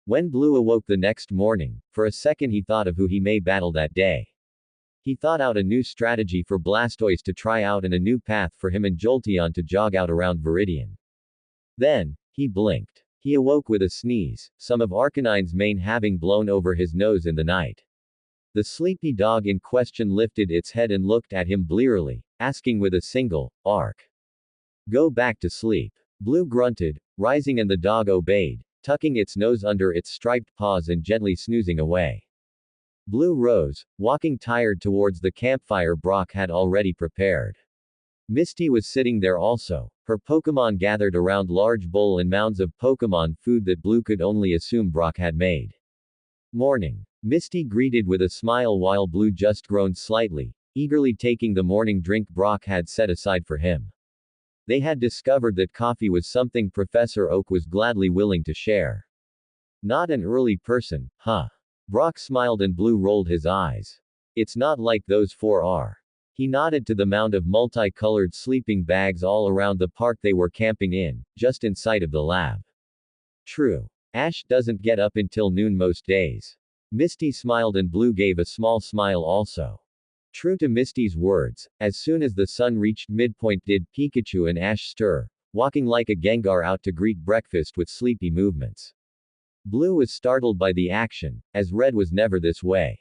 When Blue awoke the next morning, for a second he thought of who he may battle that day. He thought out a new strategy for Blastoise to try out and a new path for him and Jolteon to jog out around Viridian. Then, he blinked. He awoke with a sneeze, some of Arcanine's mane having blown over his nose in the night. The sleepy dog in question lifted its head and looked at him blearily, asking with a single, "Arc. Go back to sleep." Blue grunted, rising, and the dog obeyed, tucking its nose under its striped paws and gently snoozing away. Blue rose, walking tired towards the campfire Brock had already prepared. Misty was sitting there also, her Pokémon gathered around large bowl and mounds of Pokémon food that Blue could only assume Brock had made. Morning. Misty greeted with a smile while Blue just groaned slightly, eagerly taking the morning drink Brock had set aside for him. They had discovered that coffee was something Professor Oak was gladly willing to share. Not an early person, huh? Brock smiled and Blue rolled his eyes. It's not like those four are. He nodded to the mound of multicolored sleeping bags all around the park they were camping in, just in sight of the lab. True. Ash doesn't get up until noon most days. Misty smiled and Blue gave a small smile also. True to Misty's words, as soon as the sun reached midpoint did Pikachu and Ash stir, walking like a Gengar out to greet breakfast with sleepy movements. Blue was startled by the action, as Red was never this way.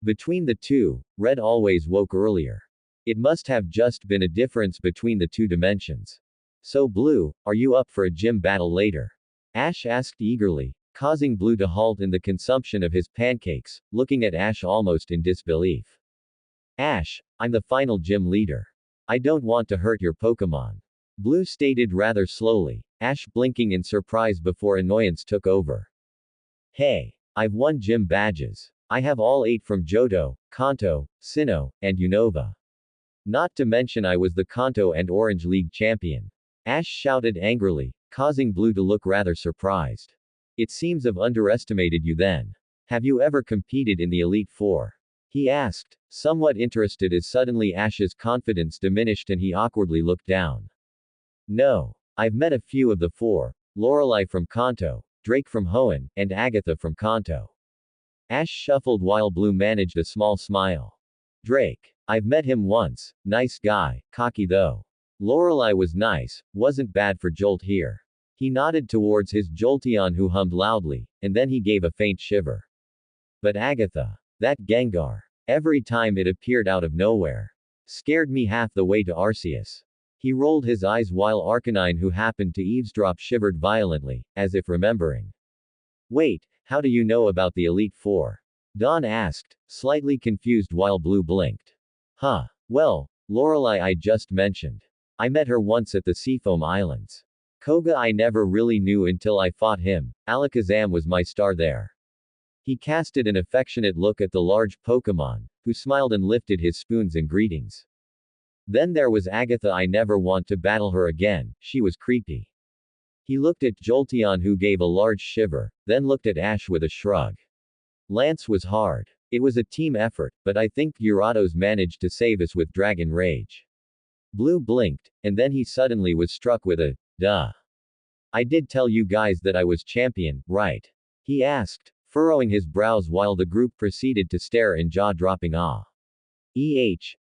Between the two, Red always woke earlier. It must have just been a difference between the two dimensions. So Blue, are you up for a gym battle later? Ash asked eagerly, causing Blue to halt in the consumption of his pancakes, looking at Ash almost in disbelief. Ash, I'm the final gym leader. I don't want to hurt your Pokémon. Blue stated rather slowly, Ash blinking in surprise before annoyance took over. Hey, I've won gym badges. I have all 8 from Johto, Kanto, Sinnoh, and Unova. Not to mention I was the Kanto and Orange League champion. Ash shouted angrily, causing Blue to look rather surprised. It seems I've underestimated you then. Have you ever competed in the Elite Four? He asked, somewhat interested as suddenly Ash's confidence diminished and he awkwardly looked down. No. I've met a few of the four, Lorelei from Kanto, Drake from Hoenn, and Agatha from Kanto. Ash shuffled while Blue managed a small smile. Drake. I've met him once, nice guy, cocky though. Lorelei was nice, wasn't bad for Jolt here. He nodded towards his Jolteon who hummed loudly, and then he gave a faint shiver. But Agatha. That Gengar. Every time it appeared out of nowhere. Scared me half the way to Arceus. He rolled his eyes while Arcanine who happened to eavesdrop shivered violently, as if remembering. Wait, how do you know about the Elite Four? Dawn asked, slightly confused while Blue blinked. Huh. Well, Lorelei I just mentioned. I met her once at the Seafoam Islands. Koga I never really knew until I fought him. Alakazam was my star there. He casted an affectionate look at the large Pokémon, who smiled and lifted his spoons in greetings. Then there was Agatha I never want to battle her again, she was creepy. He looked at Jolteon who gave a large shiver, then looked at Ash with a shrug. Lance was hard. It was a team effort, but I think Gyarados managed to save us with Dragon Rage. Blue blinked, and then he suddenly was struck with a, duh. I did tell you guys that I was champion, right? He asked, furrowing his brows while the group proceeded to stare in jaw-dropping awe.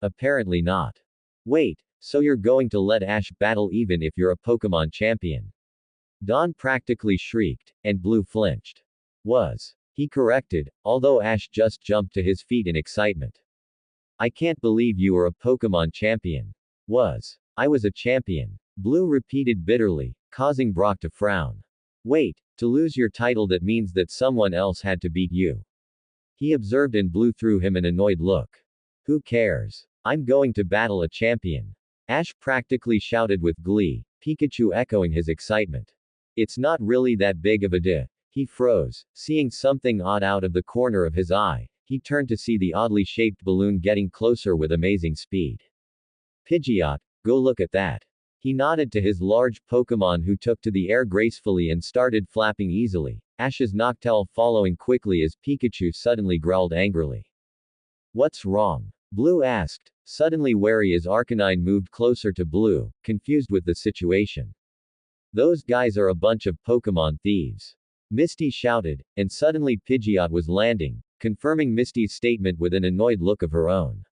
Apparently not. Wait, so you're going to let Ash battle even if you're a Pokémon champion? Dawn practically shrieked, and Blue flinched. He corrected, although Ash just jumped to his feet in excitement. I can't believe you were a Pokémon champion. I was a champion. Blue repeated bitterly, causing Brock to frown. Wait, to lose your title that means that someone else had to beat you. He observed and Blue threw him an annoyed look. Who cares? I'm going to battle a champion. Ash practically shouted with glee, Pikachu echoing his excitement. It's not really that big of a deal. He froze, seeing something odd out of the corner of his eye. He turned to see the oddly shaped balloon getting closer with amazing speed. Pidgeot, go look at that. He nodded to his large Pokémon who took to the air gracefully and started flapping easily, Ash's Noctowl following quickly as Pikachu suddenly growled angrily. What's wrong? Blue asked, suddenly wary as Arcanine moved closer to Blue, confused with the situation. Those guys are a bunch of Pokémon thieves. Misty shouted, and suddenly Pidgeot was landing, confirming Misty's statement with an annoyed look of her own.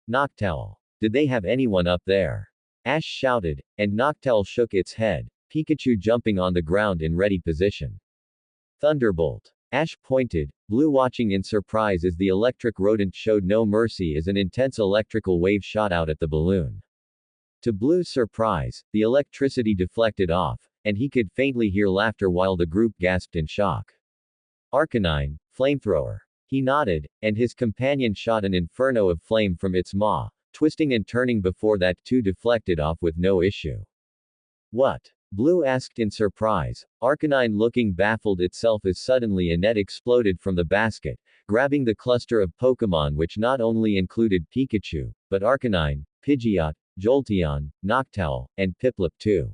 Noctowl. Did they have anyone up there? Ash shouted, and Noctowl shook its head, Pikachu jumping on the ground in ready position. Thunderbolt. Ash pointed, Blue watching in surprise as the electric rodent showed no mercy as an intense electrical wave shot out at the balloon. To Blue's surprise, the electricity deflected off, and he could faintly hear laughter while the group gasped in shock. Arcanine, flamethrower. He nodded, and his companion shot an inferno of flame from its maw, twisting and turning before that too deflected off with no issue. What? Blue asked in surprise, Arcanine looking baffled itself as suddenly a net exploded from the basket, grabbing the cluster of Pokémon which not only included Pikachu, but Arcanine, Pidgeot, Jolteon, Noctowl, and Piplup too.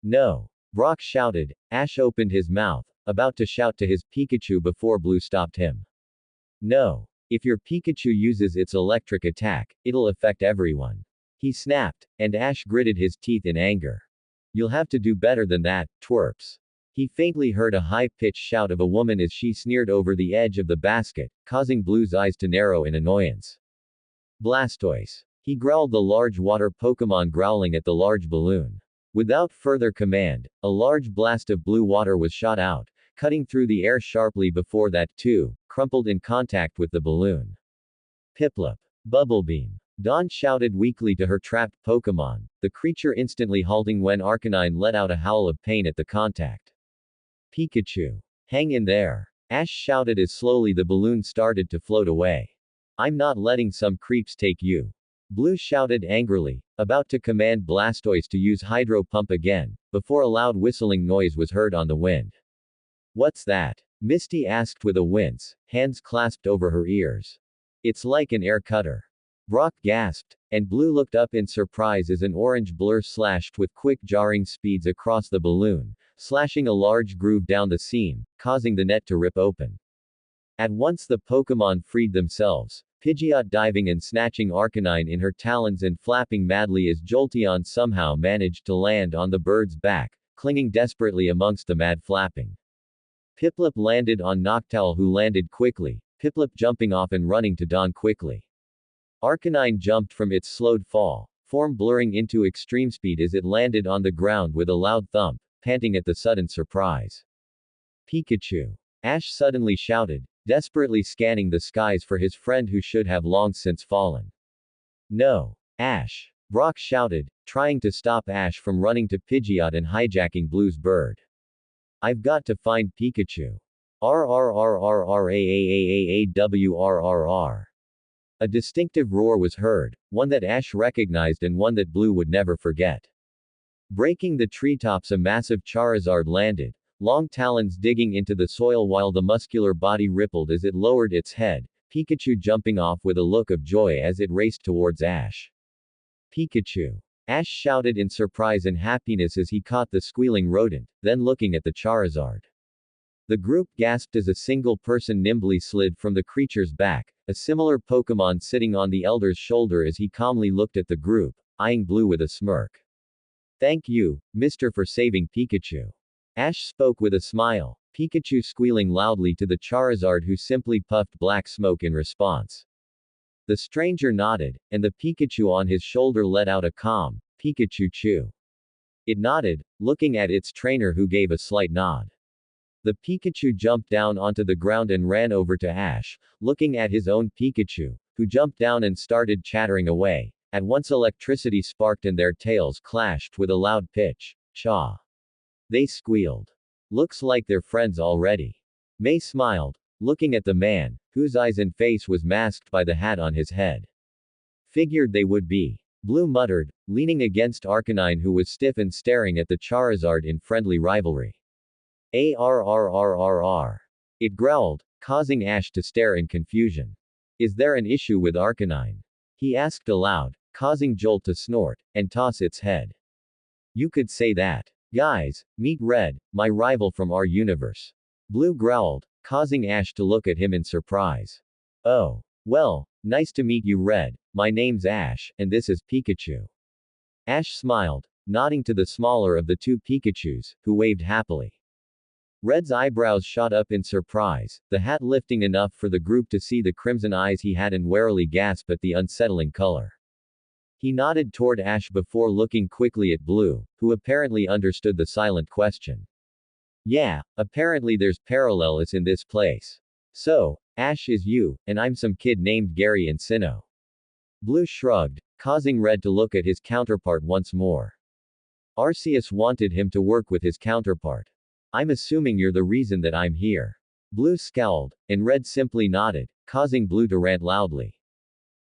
No! Brock shouted. Ash opened his mouth, about to shout to his Pikachu before Blue stopped him. No! If your Pikachu uses its electric attack, it'll affect everyone. He snapped, and Ash gritted his teeth in anger. You'll have to do better than that, twerps. He faintly heard a high-pitched shout of a woman as she sneered over the edge of the basket, causing Blue's eyes to narrow in annoyance. Blastoise. He growled, the large water Pokémon growling at the large balloon. Without further command, a large blast of blue water was shot out, cutting through the air sharply before that too, crumpled in contact with the balloon. Piplup. Bubble Beam. Dawn shouted weakly to her trapped Pokémon, the creature instantly halting when Arcanine let out a howl of pain at the contact. Pikachu. Hang in there. Ash shouted as slowly the balloon started to float away. I'm not letting some creeps take you. Blue shouted angrily, about to command Blastoise to use Hydro Pump again, before a loud whistling noise was heard on the wind. What's that? Misty asked with a wince, hands clasped over her ears. It's like an air cutter. Brock gasped, and Blue looked up in surprise as an orange blur slashed with quick jarring speeds across the balloon, slashing a large groove down the seam, causing the net to rip open. At once the Pokémon freed themselves, Pidgeot diving and snatching Arcanine in her talons and flapping madly as Jolteon somehow managed to land on the bird's back, clinging desperately amongst the mad flapping. Piplup landed on Noctowl, who landed quickly, Piplup jumping off and running to Dawn quickly. Arcanine jumped from its slowed fall, form blurring into extreme speed as it landed on the ground with a loud thump, panting at the sudden surprise. Pikachu. Ash suddenly shouted, desperately scanning the skies for his friend who should have long since fallen. No! Ash! Brock shouted, trying to stop Ash from running to Pidgeot and hijacking Blue's bird. I've got to find Pikachu. RRRRRAAAAWRRR. A distinctive roar was heard, one that Ash recognized and one that Blue would never forget. Breaking the treetops, a massive Charizard landed, long talons digging into the soil while the muscular body rippled as it lowered its head, Pikachu jumping off with a look of joy as it raced towards Ash. Pikachu. Ash shouted in surprise and happiness as he caught the squealing rodent, then looking at the Charizard. The group gasped as a single person nimbly slid from the creature's back, a similar Pokémon sitting on the elder's shoulder as he calmly looked at the group, eyeing Blue with a smirk. Thank you, mister, for saving Pikachu. Ash spoke with a smile, Pikachu squealing loudly to the Charizard, who simply puffed black smoke in response. The stranger nodded, and the Pikachu on his shoulder let out a calm, Pikachu chew. It nodded, looking at its trainer, who gave a slight nod. The Pikachu jumped down onto the ground and ran over to Ash, looking at his own Pikachu, who jumped down and started chattering away. At once electricity sparked and their tails clashed with a loud pitch. Chaw. They squealed. Looks like they're friends already. May smiled, looking at the man, whose eyes and face was masked by the hat on his head. Figured they would be. Blue muttered, leaning against Arcanine, who was stiff and staring at the Charizard in friendly rivalry. ARRRRR. It growled, causing Ash to stare in confusion. Is there an issue with Arcanine? He asked aloud, causing Jolt to snort, and toss its head. You could say that. Guys, meet Red, my rival from our universe. Blue growled, causing Ash to look at him in surprise. Oh. Well, nice to meet you, Red. My name's Ash, and this is Pikachu. Ash smiled, nodding to the smaller of the two Pikachus, who waved happily. Red's eyebrows shot up in surprise, the hat lifting enough for the group to see the crimson eyes he had and warily gasp at the unsettling color. He nodded toward Ash before looking quickly at Blue, who apparently understood the silent question. Yeah, apparently there's parallels in this place. So, Ash is you, and I'm some kid named Gary Encino. Blue shrugged, causing Red to look at his counterpart once more. Arceus wanted him to work with his counterpart. I'm assuming you're the reason that I'm here. Blue scowled, and Red simply nodded, causing Blue to rant loudly.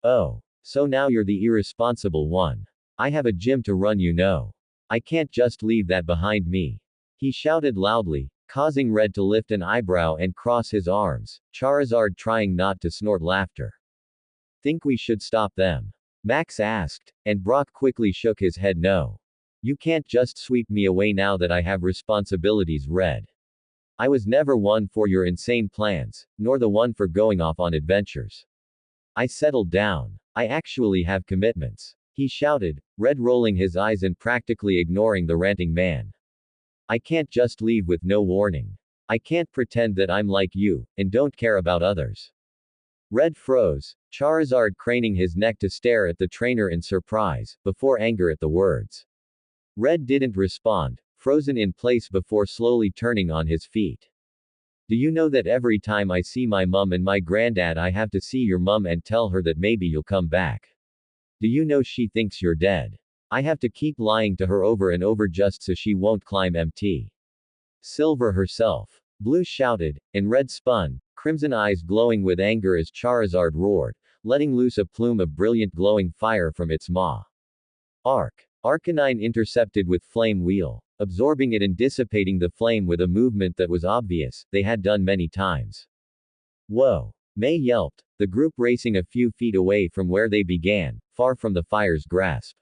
Oh. So now you're the irresponsible one. I have a gym to run, you know. I can't just leave that behind me. He shouted loudly, causing Red to lift an eyebrow and cross his arms, Charizard trying not to snort laughter. Think we should stop them? Max asked, and Brock quickly shook his head no. You can't just sweep me away now that I have responsibilities, Red. I was never one for your insane plans, nor the one for going off on adventures. I settled down. I actually have commitments. He shouted, Red rolling his eyes and practically ignoring the ranting man. I can't just leave with no warning. I can't pretend that I'm like you, and don't care about others. Red froze, Charizard craning his neck to stare at the trainer in surprise, before anger at the words. Red didn't respond, frozen in place before slowly turning on his feet. Do you know that every time I see my mum and my granddad I have to see your mum and tell her that maybe you'll come back? Do you know she thinks you're dead? I have to keep lying to her over and over just so she won't climb MT. Silver herself. Blue shouted, and Red spun, crimson eyes glowing with anger as Charizard roared, letting loose a plume of brilliant glowing fire from its maw. Arcanine intercepted with Flame Wheel, absorbing it and dissipating the flame with a movement that was obvious, they had done many times. Whoa! May yelped, the group racing a few feet away from where they began, far from the fire's grasp.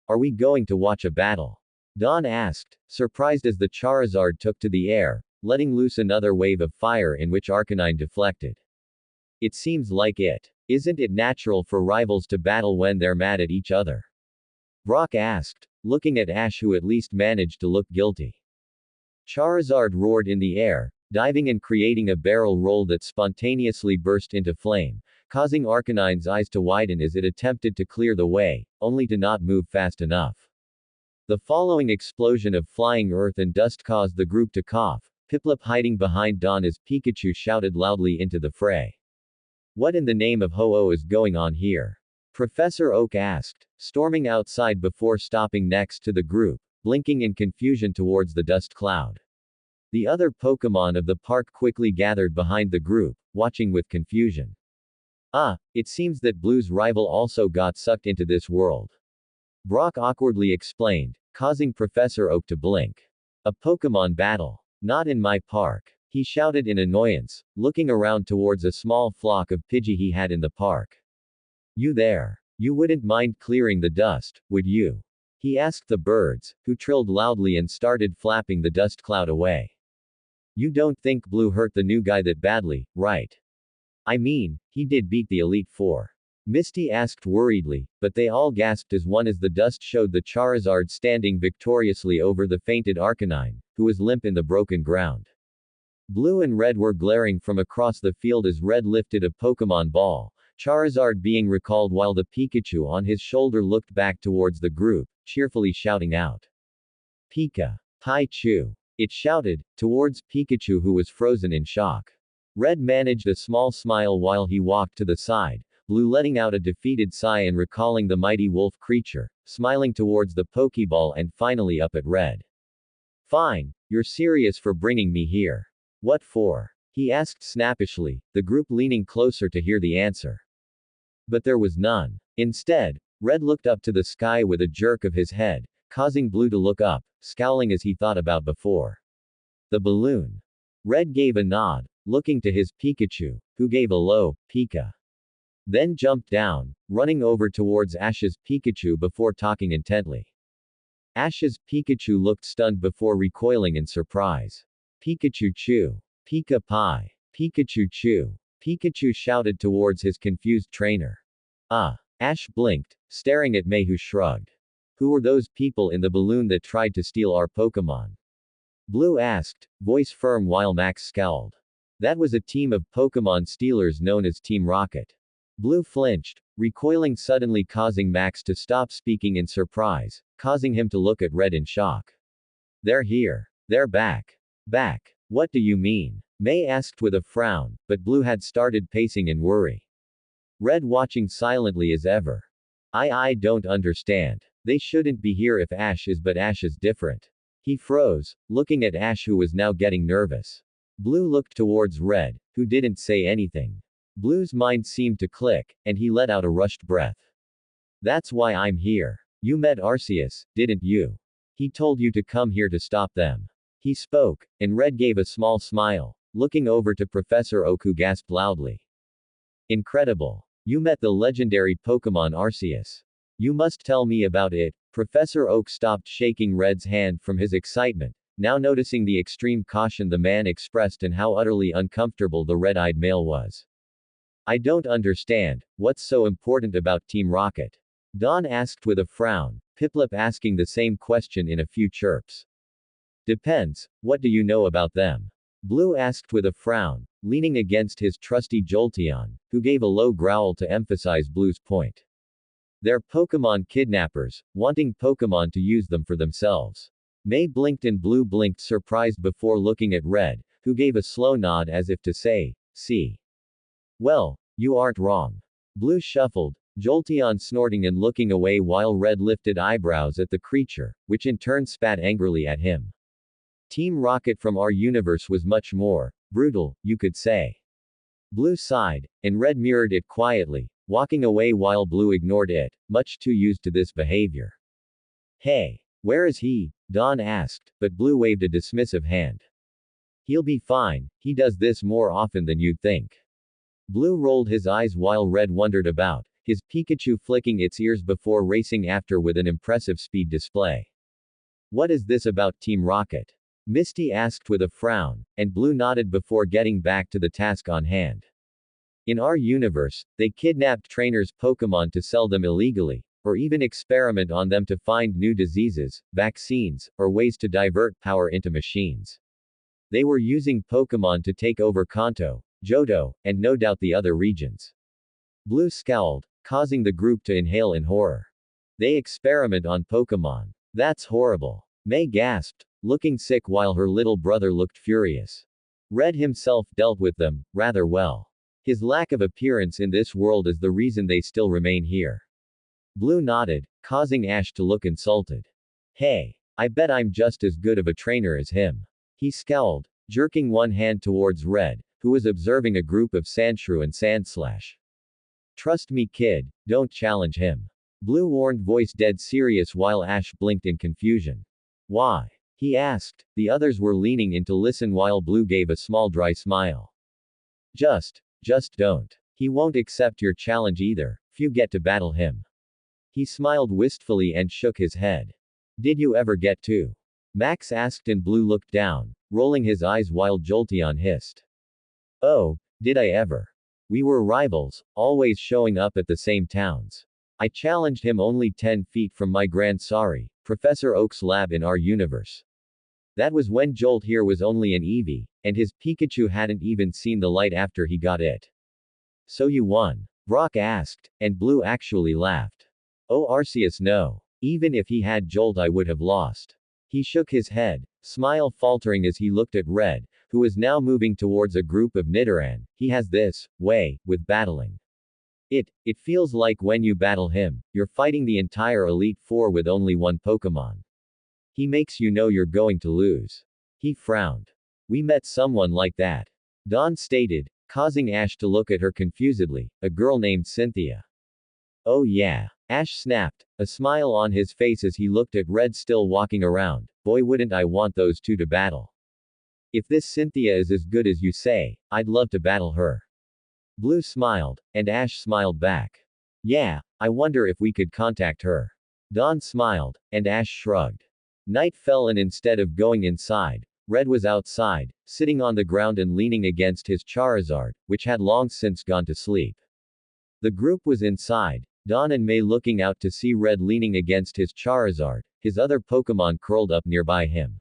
Are we going to watch a battle? Dawn asked, surprised as the Charizard took to the air, letting loose another wave of fire in which Arcanine deflected. It seems like it. Isn't it natural for rivals to battle when they're mad at each other? Brock asked, looking at Ash who at least managed to look guilty. Charizard roared in the air, diving and creating a barrel roll that spontaneously burst into flame, causing Arcanine's eyes to widen as it attempted to clear the way, only to not move fast enough. The following explosion of flying earth and dust caused the group to cough, Piplup hiding behind Dawn as Pikachu shouted loudly into the fray. What in the name of Ho-Oh is going on here? Professor Oak asked, storming outside before stopping next to the group, blinking in confusion towards the dust cloud. The other Pokémon of the park quickly gathered behind the group, watching with confusion. It seems that Blue's rival also got sucked into this world. Brock awkwardly explained, causing Professor Oak to blink. A Pokémon battle. Not in my park. He shouted in annoyance, looking around towards a small flock of Pidgey he had in the park. You there. You wouldn't mind clearing the dust, would you? He asked the birds, who trilled loudly and started flapping the dust cloud away. You don't think Blue hurt the new guy that badly, right? I mean, he did beat the Elite Four. Misty asked worriedly, but they all gasped as one as the dust showed the Charizard standing victoriously over the fainted Arcanine, who was limp in the broken ground. Blue and Red were glaring from across the field as Red lifted a Pokémon ball, Charizard being recalled while the Pikachu on his shoulder looked back towards the group, cheerfully shouting out. Pika! Pikachu! It shouted, towards Pikachu who was frozen in shock. Red managed a small smile while he walked to the side, Blue letting out a defeated sigh and recalling the mighty wolf creature, smiling towards the Pokeball and finally up at Red. Fine, you're serious for bringing me here. What for? He asked snappishly, the group leaning closer to hear the answer. But there was none. Instead, Red looked up to the sky with a jerk of his head, causing Blue to look up, scowling as he thought about before. The balloon. Red gave a nod, looking to his Pikachu, who gave a low, Pika. Then jumped down, running over towards Ash's Pikachu before talking intently. Ash's Pikachu looked stunned before recoiling in surprise. Pikachu Chew. Pika Pie. Pikachu Chew. Pikachu shouted towards his confused trainer. Ash blinked, staring at May who shrugged. Who were those people in the balloon that tried to steal our Pokémon? Blue asked, voice firm while Max scowled. That was a team of Pokemon stealers known as Team Rocket. Blue flinched, recoiling suddenly, causing Max to stop speaking in surprise, causing him to look at Red in shock. They're here. They're back. Back. What do you mean? May asked with a frown, but Blue had started pacing in worry. Red watching silently as ever. I don't understand. They shouldn't be here if Ash is, but Ash is different. He froze, looking at Ash, who was now getting nervous. Blue looked towards Red, who didn't say anything. Blue's mind seemed to click, and he let out a rushed breath. That's why I'm here. You met Arceus, didn't you? He told you to come here to stop them. He spoke, and Red gave a small smile, looking over to Professor Oak, who gasped loudly. Incredible. You met the legendary Pokemon Arceus. You must tell me about it. Professor Oak stopped shaking Red's hand from his excitement, now noticing the extreme caution the man expressed and how utterly uncomfortable the red-eyed male was. I don't understand, what's so important about Team Rocket? Dawn asked with a frown, Piplup asking the same question in a few chirps. Depends, what do you know about them? Blue asked with a frown, leaning against his trusty Jolteon, who gave a low growl to emphasize Blue's point. They're Pokemon kidnappers, wanting Pokemon to use them for themselves. May blinked and Blue blinked, surprised, before looking at Red, who gave a slow nod as if to say, see. Well, you aren't wrong. Blue shuffled, Jolteon snorting and looking away while Red lifted eyebrows at the creature, which in turn spat angrily at him. Team Rocket from our universe was much more brutal, you could say. Blue sighed, and Red mirrored it quietly, walking away while Blue ignored it, much too used to this behavior. Hey, where is he? Dawn asked, but Blue waved a dismissive hand. He'll be fine, he does this more often than you'd think. Blue rolled his eyes while Red wandered about, his Pikachu flicking its ears before racing after with an impressive speed display. What is this about Team Rocket? Misty asked with a frown, and Blue nodded before getting back to the task on hand. In our universe, they kidnapped trainers' Pokemon to sell them illegally, or even experiment on them to find new diseases, vaccines, or ways to divert power into machines. They were using Pokemon to take over Kanto, Johto, and no doubt the other regions. Blue scowled, causing the group to inhale in horror. They experiment on Pokemon. That's horrible. May gasped, looking sick while her little brother looked furious. Red himself dealt with them rather well. His lack of appearance in this world is the reason they still remain here. Blue nodded, causing Ash to look insulted. Hey, I bet I'm just as good of a trainer as him. He scowled, jerking one hand towards Red, who was observing a group of Sandshrew and Sandslash. Trust me, kid, don't challenge him. Blue warned, voice dead serious while Ash blinked in confusion. Why? He asked. The others were leaning in to listen while Blue gave a small dry smile. Just don't. He won't accept your challenge either, if you get to battle him. He smiled wistfully and shook his head. Did you ever get to? Max asked and Blue looked down, rolling his eyes while Jolteon hissed. Oh, did I ever? We were rivals, always showing up at the same towns. I challenged him only 10 feet from my Grand Sorry, Professor Oak's lab in our universe. That was when Jolt here was only an Eevee, and his Pikachu hadn't even seen the light after he got it. So you won? Brock asked, and Blue actually laughed. Oh Arceus, no. Even if he had Jolt I would have lost. He shook his head, smile faltering as he looked at Red, who was now moving towards a group of Nidoran. He has this way with battling. It feels like when you battle him, you're fighting the entire Elite Four with only one Pokemon. He makes you know you're going to lose. He frowned. We met someone like that. Dawn stated, causing Ash to look at her confusedly, a girl named Cynthia. Oh yeah. Ash snapped, a smile on his face as he looked at Red still walking around. Boy, wouldn't I want those two to battle. If this Cynthia is as good as you say, I'd love to battle her. Blue smiled, and Ash smiled back. Yeah, I wonder if we could contact her. Dawn smiled, and Ash shrugged. Night fell and instead of going inside, Red was outside, sitting on the ground and leaning against his Charizard, which had long since gone to sleep. The group was inside, Dawn and May looking out to see Red leaning against his Charizard, his other Pokemon curled up nearby him.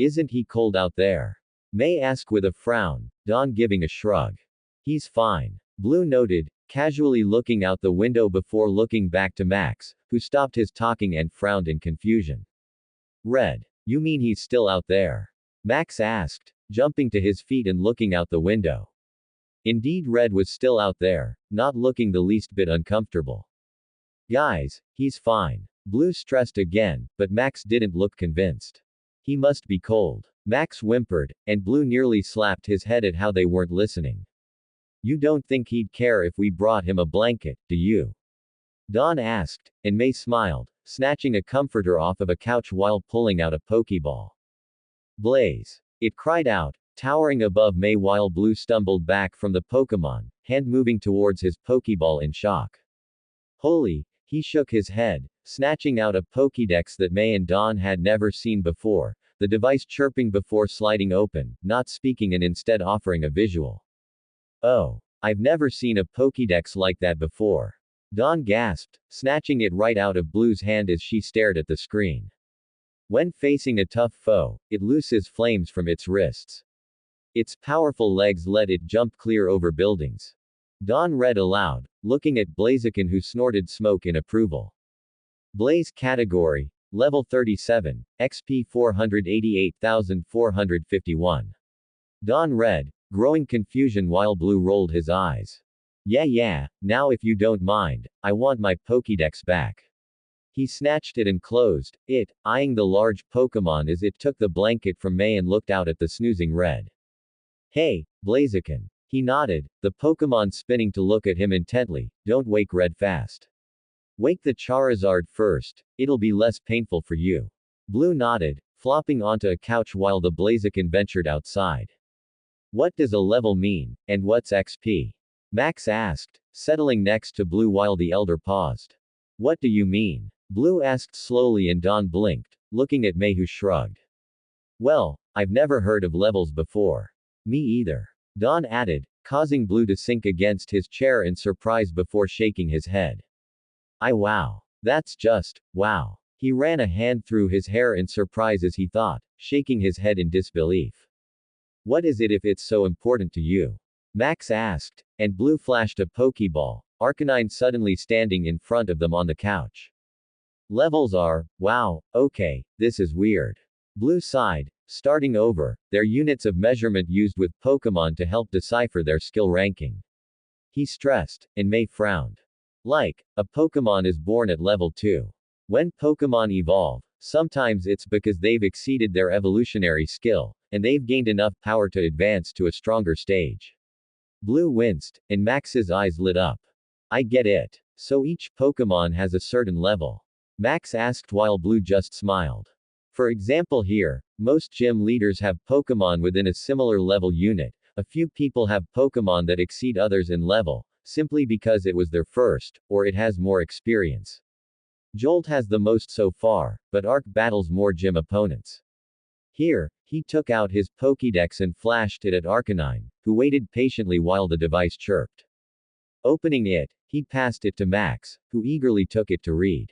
Isn't he cold out there? May asked with a frown, Dawn giving a shrug. He's fine. Blue noted, casually looking out the window before looking back to Max, who stopped his talking and frowned in confusion. Red. You mean he's still out there? Max asked, jumping to his feet and looking out the window. Indeed, Red was still out there, not looking the least bit uncomfortable. Guys, he's fine. Blue stressed again, but Max didn't look convinced. He must be cold. Max whimpered, and Blue nearly slapped his head at how they weren't listening. You don't think he'd care if we brought him a blanket, do you? Dawn asked, and May smiled, snatching a comforter off of a couch while pulling out a Pokeball. Blaze! It cried out, towering above May while Blue stumbled back from the Pokemon, hand moving towards his Pokeball in shock. Holy! He shook his head, snatching out a Pokédex that May and Dawn had never seen before, the device chirping before sliding open, not speaking and instead offering a visual. Oh, I've never seen a Pokédex like that before. Dawn gasped, snatching it right out of Blue's hand as she stared at the screen. When facing a tough foe, it looses flames from its wrists. Its powerful legs let it jump clear over buildings. Dawn read aloud, looking at Blaziken, who snorted smoke in approval. Blaze category, level 37, XP 488,451. Dawn read, growing confusion while Blue rolled his eyes. Yeah, now if you don't mind, I want my Pokédex back. He snatched it and closed it, eyeing the large Pokemon as it took the blanket from May and looked out at the snoozing Red. Hey, Blaziken. He nodded, the Pokemon spinning to look at him intently. Don't wake Red fast. Wake the Charizard first, it'll be less painful for you. Blue nodded, flopping onto a couch while the Blaziken ventured outside. What does a level mean, and what's XP? Max asked, settling next to Blue while the elder paused. What do you mean? Blue asked slowly and Dawn blinked, looking at May, who shrugged. Well, I've never heard of levels before. Me either. Dawn added, causing Blue to sink against his chair in surprise before shaking his head. Wow. That's just, wow. He ran a hand through his hair in surprise as he thought, shaking his head in disbelief. What is it if it's so important to you? Max asked, and Blue flashed a Pokeball, Arcanine suddenly standing in front of them on the couch. Levels are, wow, okay, this is weird. Blue sighed, starting over, they're units of measurement used with Pokemon to help decipher their skill ranking. He stressed, and May frowned. Like, a Pokemon is born at level 2. When Pokemon evolve, sometimes it's because they've exceeded their evolutionary skill, and they've gained enough power to advance to a stronger stage. Blue winced, and Max's eyes lit up. I get it. So each Pokemon has a certain level? Max asked while Blue just smiled. For example here, most gym leaders have Pokemon within a similar level unit. A few people have Pokemon that exceed others in level, simply because it was their first, or it has more experience. Jolt has the most so far, but Arc battles more gym opponents. Here, he took out his Pokédex and flashed it at Arcanine, who waited patiently while the device chirped. Opening it, he passed it to Max, who eagerly took it to read.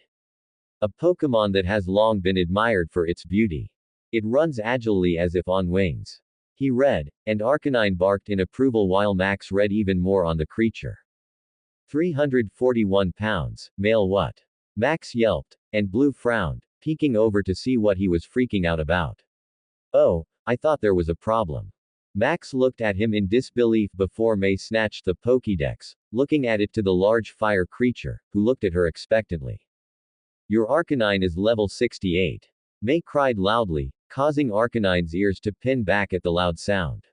A Pokemon that has long been admired for its beauty. It runs agilely as if on wings. He read, and Arcanine barked in approval while Max read even more on the creature. 341 pounds, male what? Max yelped, and Blue frowned, peeking over to see what he was freaking out about. Oh, I thought there was a problem. Max looked at him in disbelief before May snatched the Pokédex, looking at it to the large fire creature, who looked at her expectantly. Your Arcanine is level 68. May cried loudly, causing Arcanine's ears to pin back at the loud sound.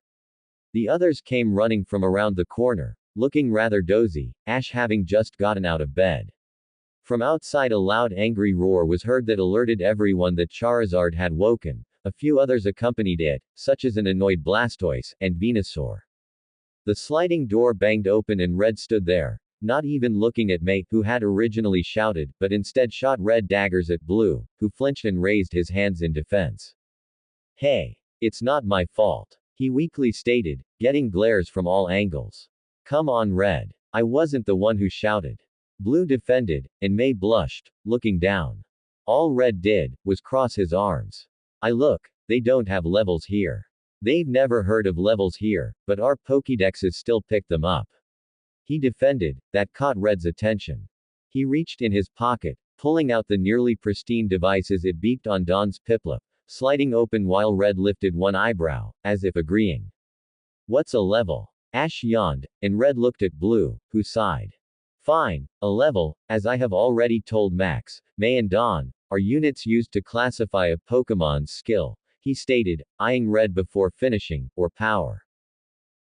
The others came running from around the corner, looking rather dozy, Ash having just gotten out of bed. From outside a loud angry roar was heard that alerted everyone that Charizard had woken. A few others accompanied it, such as an annoyed Blastoise, and Venusaur. The sliding door banged open and Red stood there, not even looking at May, who had originally shouted, but instead shot red daggers at Blue, who flinched and raised his hands in defense. Hey, it's not my fault, he weakly stated, getting glares from all angles. Come on Red. I wasn't the one who shouted. Blue defended, and May blushed, looking down. All Red did, was cross his arms. They don't have levels here. They've never heard of levels here, but our Pokédexes still pick them up. He defended. That caught Red's attention. He reached in his pocket, pulling out the nearly pristine device as it beeped on Dawn's Piplup, sliding open while Red lifted one eyebrow, as if agreeing. What's a level? Ash yawned, and Red looked at Blue, who sighed. Fine, a level, as I have already told Max, May and Dawn, are units used to classify a Pokemon's skill, he stated, eyeing Red before finishing, or power.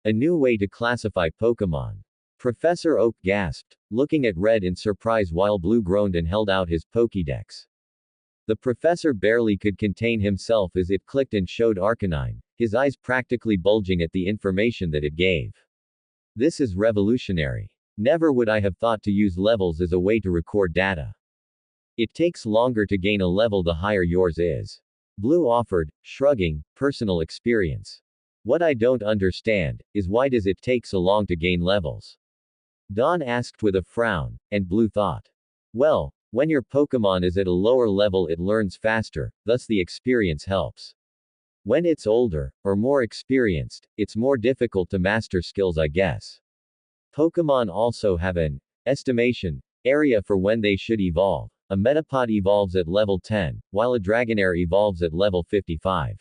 A new way to classify Pokemon. Professor Oak gasped, looking at Red in surprise while Blue groaned and held out his Pokédex. The professor barely could contain himself as it clicked and showed Arcanine, his eyes practically bulging at the information that it gave. This is revolutionary. Never would I have thought to use levels as a way to record data. It takes longer to gain a level the higher yours is. Blue offered, shrugging, personal experience. What I don't understand, is why does it take so long to gain levels? Dawn asked with a frown, and Blue thought. Well, when your Pokemon is at a lower level it learns faster, thus the experience helps. When it's older, or more experienced, it's more difficult to master skills I guess. Pokemon also have an estimation area for when they should evolve. A Metapod evolves at level 10, while a Dragonair evolves at level 55.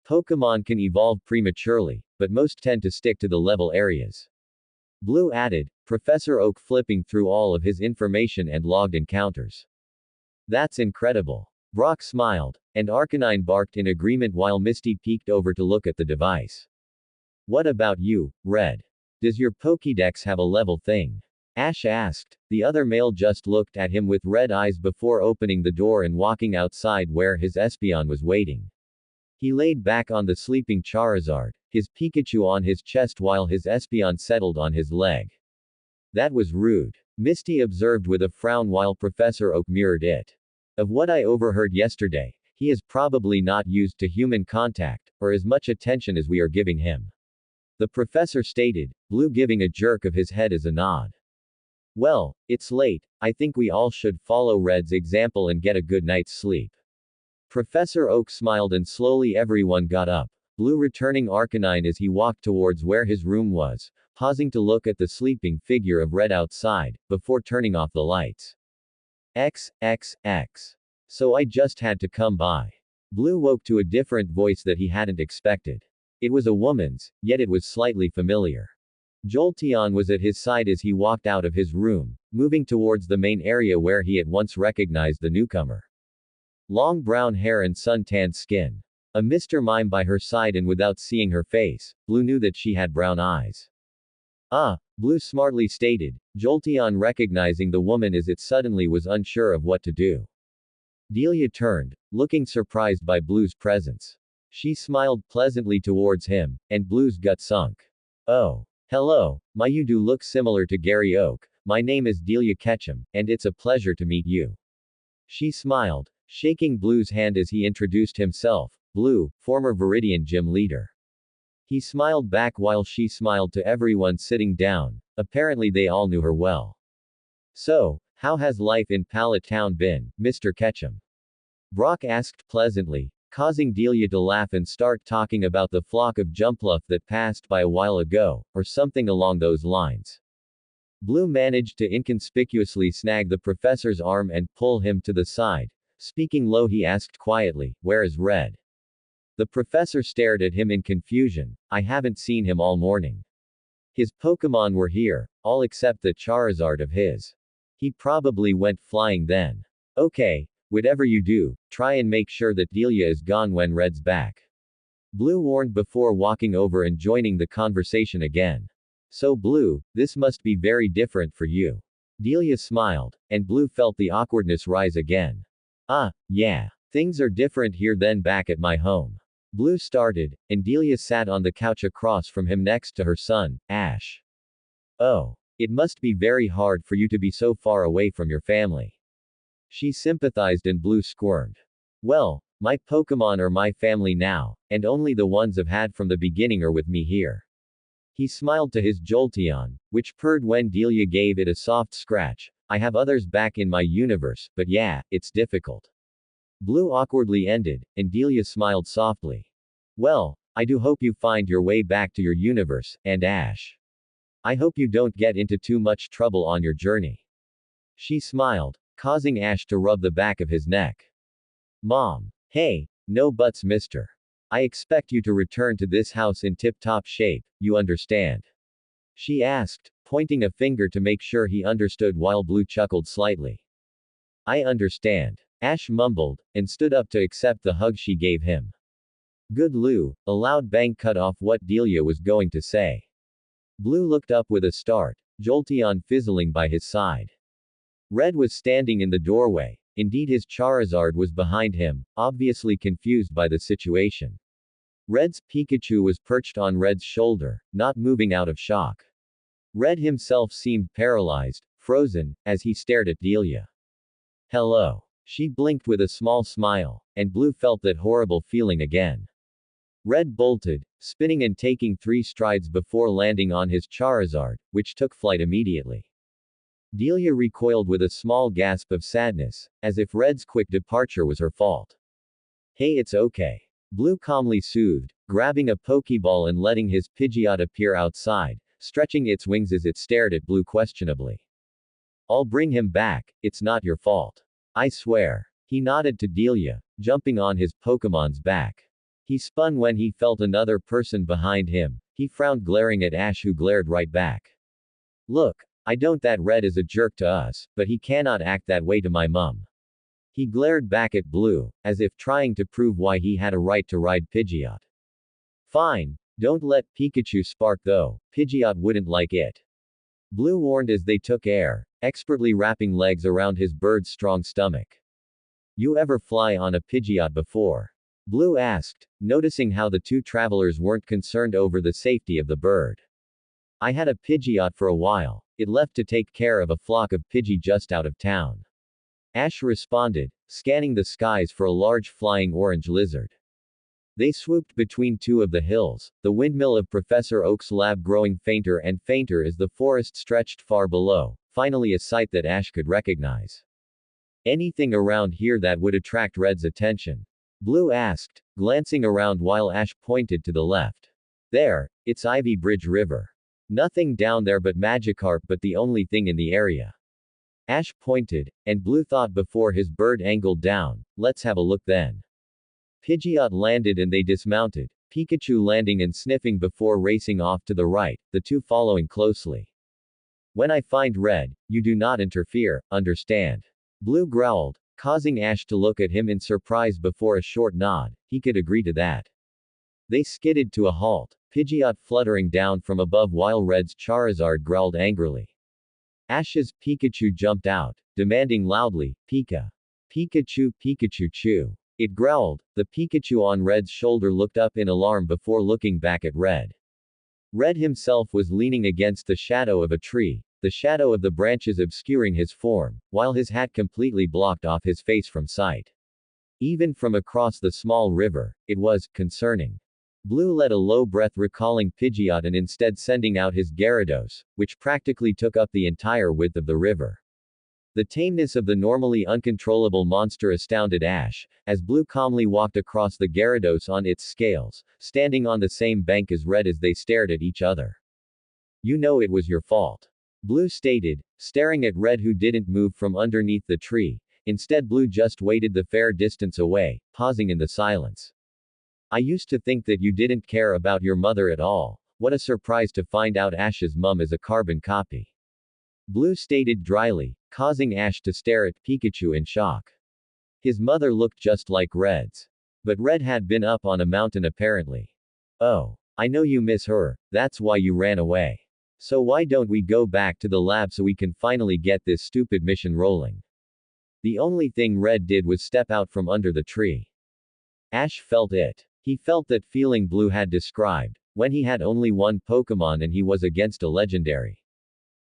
Pokemon can evolve prematurely, but most tend to stick to the level areas. Blue added, Professor Oak flipping through all of his information and logged encounters. That's incredible. Brock smiled, and Arcanine barked in agreement while Misty peeked over to look at the device. What about you, Red? Does your Pokédex have a level thing? Ash asked. The other male just looked at him with red eyes before opening the door and walking outside where his Espeon was waiting. He laid back on the sleeping Charizard, his Pikachu on his chest while his Espeon settled on his leg. That was rude. Misty observed with a frown while Professor Oak mirrored it. Of what I overheard yesterday, he is probably not used to human contact, or as much attention as we are giving him. The professor stated, Blue giving a jerk of his head as a nod. Well, it's late, I think we all should follow Red's example and get a good night's sleep. Professor Oak smiled and slowly everyone got up, Blue returning Arcanine as he walked towards where his room was, pausing to look at the sleeping figure of Red outside, before turning off the lights. XXX. So I just had to come by. Blue woke to a different voice that he hadn't expected. It was a woman's, yet it was slightly familiar. Jolteon was at his side as he walked out of his room, moving towards the main area where he at once recognized the newcomer. Long brown hair and sun-tanned skin. A Mr. Mime by her side and without seeing her face, Blue knew that she had brown eyes. Ah, Blue smartly stated, Jolteon recognizing the woman as it suddenly was unsure of what to do. Delia turned, looking surprised by Blue's presence. She smiled pleasantly towards him, and Blue's gut sunk. Oh. Hello, you do look similar to Gary Oak, my name is Delia Ketchum, and it's a pleasure to meet you. She smiled, shaking Blue's hand as he introduced himself, Blue, former Viridian gym leader. He smiled back while she smiled to everyone sitting down, apparently they all knew her well. So, how has life in Pallet Town been, Mr. Ketchum? Brock asked pleasantly, causing Delia to laugh and start talking about the flock of Jumpluff that passed by a while ago, or something along those lines. Blue managed to inconspicuously snag the professor's arm and pull him to the side. Speaking low he asked quietly, where is Red? The professor stared at him in confusion, I haven't seen him all morning. His Pokemon were here, all except the Charizard of his. He probably went flying then. Okay. Whatever you do, try and make sure that Delia is gone when Red's back. Blue warned before walking over and joining the conversation again. So Blue, this must be very different for you. Delia smiled, and Blue felt the awkwardness rise again. Yeah. Things are different here than back at my home. Blue started, and Delia sat on the couch across from him next to her son, Ash. Oh. It must be very hard for you to be so far away from your family. She sympathized and Blue squirmed. Well, my Pokemon are my family now, and only the ones I've had from the beginning are with me here. He smiled to his Jolteon, which purred when Delia gave it a soft scratch. I have others back in my universe, but yeah, it's difficult. Blue awkwardly ended, and Delia smiled softly. Well, I do hope you find your way back to your universe, and Ash. I hope you don't get into too much trouble on your journey. She smiled, causing Ash to rub the back of his neck. Mom. Hey, no buts, mister. I expect you to return to this house in tip-top shape, you understand? She asked, pointing a finger to make sure he understood while Blue chuckled slightly. I understand. Ash mumbled, and stood up to accept the hug she gave him. Good Lou, a loud bang cut off what Delia was going to say. Blue looked up with a start, Jolteon fizzling by his side. Red was standing in the doorway, indeed his Charizard was behind him, obviously confused by the situation. Red's Pikachu was perched on Red's shoulder, not moving out of shock. Red himself seemed paralyzed, frozen, as he stared at Delia. Hello. She blinked with a small smile, and Blue felt that horrible feeling again. Red bolted, spinning and taking 3 strides before landing on his Charizard, which took flight immediately. Delia recoiled with a small gasp of sadness, as if Red's quick departure was her fault. Hey, it's okay. Blue calmly soothed, grabbing a Pokeball and letting his Pidgeot appear outside, stretching its wings as it stared at Blue questionably. I'll bring him back, it's not your fault. I swear. He nodded to Delia, jumping on his Pokemon's back. He spun when he felt another person behind him. He frowned, glaring at Ash, who glared right back. Look, I don't that Red is a jerk to us, but he cannot act that way to my mum. He glared back at Blue, as if trying to prove why he had a right to ride Pidgeot. Fine. Don't let Pikachu spark though, Pidgeot wouldn't like it. Blue warned as they took air, expertly wrapping legs around his bird's strong stomach. You ever fly on a Pidgeot before? Blue asked, noticing how the 2 travelers weren't concerned over the safety of the bird. I had a Pidgeot for a while. It left to take care of a flock of Pidgey just out of town. Ash responded, scanning the skies for a large flying orange lizard. They swooped between 2 of the hills, the windmill of Professor Oak's lab growing fainter and fainter as the forest stretched far below, finally a sight that Ash could recognize. Anything around here that would attract Red's attention? Blue asked, glancing around while Ash pointed to the left. There, it's Ivy Bridge River. Nothing down there but Magikarp, but the only thing in the area. Ash pointed, and Blue thought before his bird angled down, let's have a look then. Pidgeot landed and they dismounted, Pikachu landing and sniffing before racing off to the right, the 2 following closely. When I find Red, you do not interfere, understand? Blue growled, causing Ash to look at him in surprise before a short nod. He could agree to that. They skidded to a halt, Pidgeot fluttering down from above while Red's Charizard growled angrily. Ash's Pikachu jumped out, demanding loudly, Pika. Pikachu, Pikachu chew. It growled. The Pikachu on Red's shoulder looked up in alarm before looking back at Red. Red himself was leaning against the shadow of a tree, the shadow of the branches obscuring his form, while his hat completely blocked off his face from sight. Even from across the small river, it was concerning. Blue let a low breath, recalling Pidgeot and instead sending out his Gyarados, which practically took up the entire width of the river. The tameness of the normally uncontrollable monster astounded Ash, as Blue calmly walked across the Gyarados on its scales, standing on the same bank as Red as they stared at each other. You know it was your fault. Blue stated, staring at Red, who didn't move from underneath the tree. Instead, Blue just waited the fair distance away, pausing in the silence. I used to think that you didn't care about your mother at all. What a surprise to find out Ash's mum is a carbon copy. Blue stated dryly, causing Ash to stare at Pikachu in shock. His mother looked just like Red's. But Red had been up on a mountain apparently. Oh. I know you miss her, that's why you ran away. So why don't we go back to the lab so we can finally get this stupid mission rolling? The only thing Red did was step out from under the tree. Ash felt it. He felt that feeling Blue had described, when he had only one Pokemon and he was against a legendary.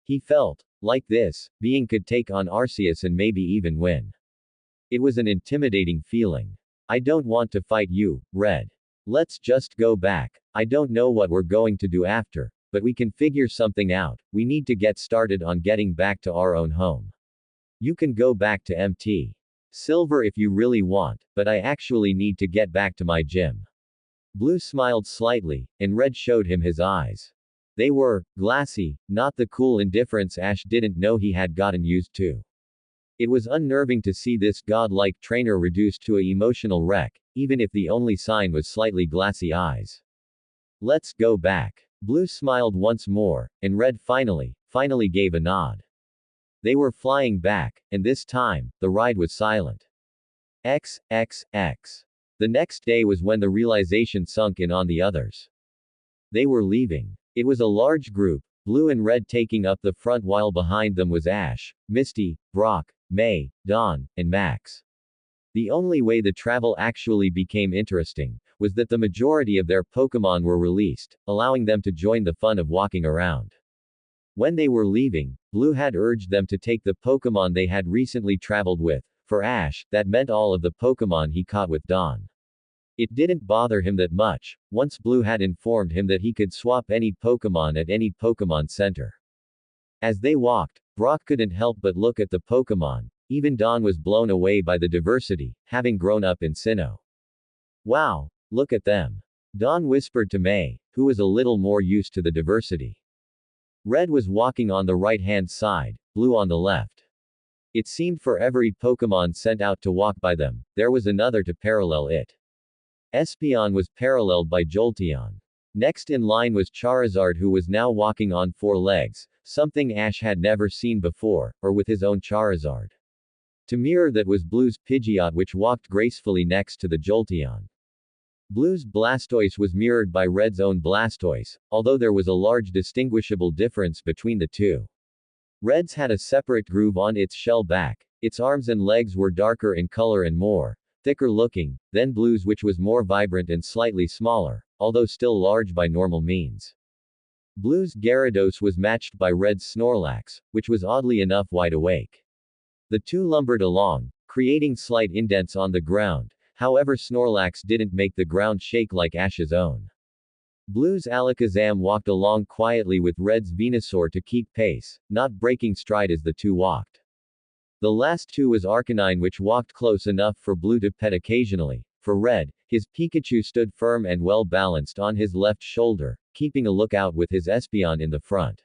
He felt like this being could take on Arceus and maybe even win. It was an intimidating feeling. I don't want to fight you, Red. Let's just go back. I don't know what we're going to do after, but we can figure something out. We need to get started on getting back to our own home. You can go back to MT. Silver if you really want, but I actually need to get back to my gym. Blue smiled slightly, and Red showed him his eyes. They were glassy, not the cool indifference Ash didn't know he had gotten used to. It was unnerving to see this godlike trainer reduced to an emotional wreck, even if the only sign was slightly glassy eyes. Let's go back. Blue smiled once more, and Red finally gave a nod. They were flying back, and this time, the ride was silent. XXX. The next day was when the realization sunk in on the others. They were leaving. It was a large group, Blue and Red taking up the front while behind them was Ash, Misty, Brock, May, Dawn, and Max. The only way the travel actually became interesting was that the majority of their Pokémon were released, allowing them to join the fun of walking around. When they were leaving, Blue had urged them to take the Pokémon they had recently traveled with. For Ash, that meant all of the Pokémon he caught with Dawn. It didn't bother him that much, once Blue had informed him that he could swap any Pokémon at any Pokémon Center. As they walked, Brock couldn't help but look at the Pokémon. Even Dawn was blown away by the diversity, having grown up in Sinnoh. Wow, look at them. Dawn whispered to May, who was a little more used to the diversity. Red was walking on the right-hand side, Blue on the left. It seemed for every Pokémon sent out to walk by them, there was another to parallel it. Espeon was paralleled by Jolteon. Next in line was Charizard, who was now walking on 4 legs, something Ash had never seen before, or with his own Charizard. To mirror that was Blue's Pidgeot, which walked gracefully next to the Jolteon. Blue's Blastoise was mirrored by Red's own Blastoise, although there was a large distinguishable difference between the two. Red's had a separate groove on its shell back, its arms and legs were darker in color and more thicker looking, than Blue's, which was more vibrant and slightly smaller, although still large by normal means. Blue's Gyarados was matched by Red's Snorlax, which was oddly enough wide awake. The two lumbered along, creating slight indents on the ground, however Snorlax didn't make the ground shake like Ash's own. Blue's Alakazam walked along quietly with Red's Venusaur to keep pace, not breaking stride as the two walked. The last two was Arcanine, which walked close enough for Blue to pet occasionally. For Red, his Pikachu stood firm and well balanced on his left shoulder, keeping a lookout with his Espeon in the front.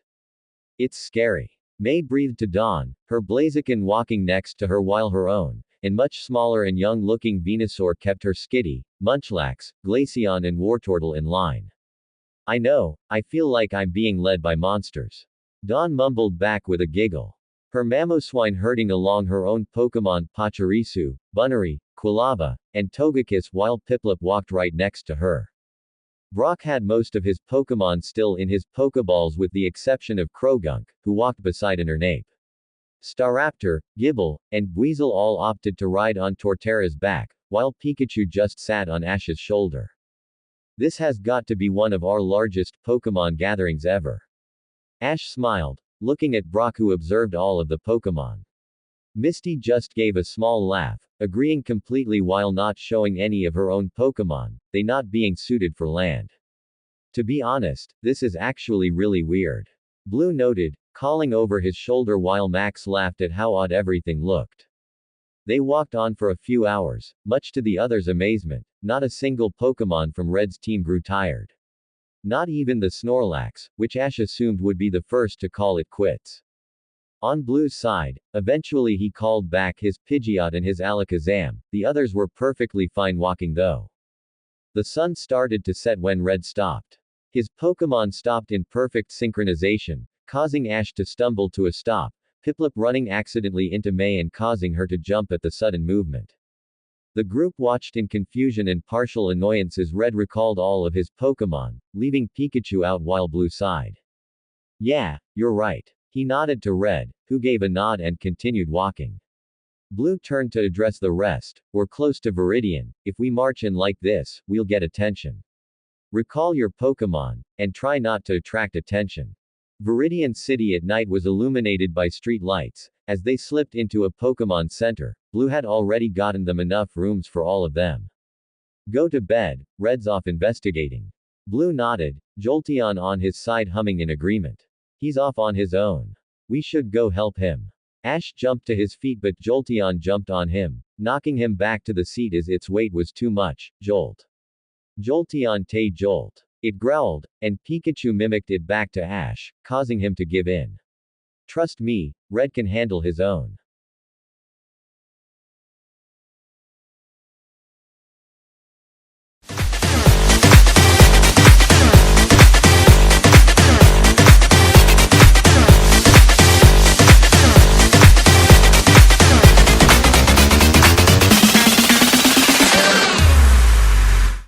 It's scary. May breathed to Dawn, her Blaziken walking next to her while her own, and much smaller and young-looking Venusaur kept her Skitty, Munchlax, Glaceon and Wartortle in line. I know, I feel like I'm being led by monsters. Dawn mumbled back with a giggle. Her Mamoswine herding along her own Pokémon Pachirisu, Bunnelby, Quilava, and Togekiss while Piplup walked right next to her. Brock had most of his Pokémon still in his Pokeballs with the exception of Krogunk, who walked beside Innernape. Staraptor, Gibble, and Weasel all opted to ride on Torterra's back, while Pikachu just sat on Ash's shoulder. This has got to be one of our largest Pokémon gatherings ever. Ash smiled, looking at Brock, who observed all of the Pokémon. Misty just gave a small laugh, agreeing completely while not showing any of her own Pokémon, they not being suited for land. To be honest, this is actually really weird. Blue noted, calling over his shoulder while Max laughed at how odd everything looked. They walked on for a few hours, much to the others' amazement, not a single Pokémon from Red's team grew tired. Not even the Snorlax, which Ash assumed would be the first to call it quits. On Blue's side, eventually he called back his Pidgeot and his Alakazam, the others were perfectly fine walking though. The sun started to set when Red stopped. His Pokémon stopped in perfect synchronization, causing Ash to stumble to a stop, Piplup running accidentally into May and causing her to jump at the sudden movement. The group watched in confusion and partial annoyance as Red recalled all of his Pokémon, leaving Pikachu out while Blue sighed. Yeah, you're right. He nodded to Red, who gave a nod and continued walking. Blue turned to address the rest. We're close to Viridian, if we march in like this, we'll get attention. Recall your Pokémon, and try not to attract attention. Viridian City at night was illuminated by street lights. As they slipped into a Pokémon Center, Blue had already gotten them enough rooms for all of them. Go to bed, Red's off investigating. Blue nodded, Jolteon on his side humming in agreement. He's off on his own. We should go help him. Ash jumped to his feet but Jolteon jumped on him, knocking him back to the seat as its weight was too much. Jolt. Jolteon te jolt. It growled, and Pikachu mimicked it back to Ash, causing him to give in. Trust me, Red can handle his own.